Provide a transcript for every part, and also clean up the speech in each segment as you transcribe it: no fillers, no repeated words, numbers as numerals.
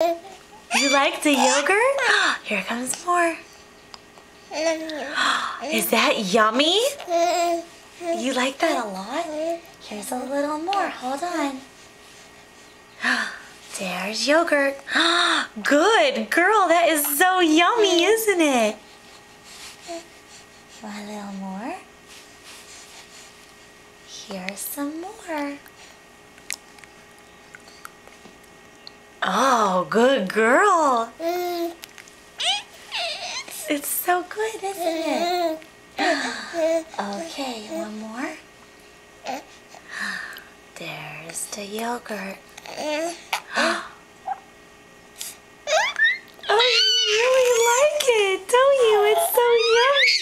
You like the yogurt? Here comes more. Is that yummy? You like that a lot? Here's a little more. Hold on. There's yogurt. Good girl. That is so yummy, isn't it? Want a little more? Here's some more. Oh, good girl. It's so good, isn't it? Okay, one more. There's the yogurt. Oh, you really like it, don't you? It's so yummy.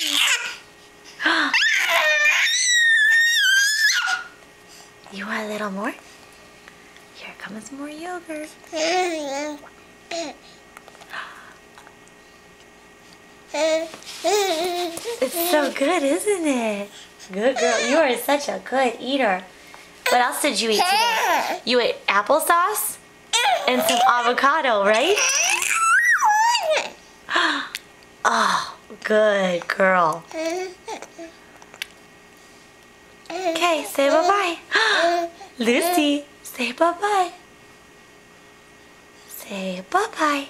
You want a little more? Here comes more yogurt. It's so good, isn't it? Good girl. You are such a good eater. What else did you eat today? You ate applesauce and some avocado, right? Oh, good girl. Okay, say bye-bye. Lucy, say bye-bye. Say bye-bye.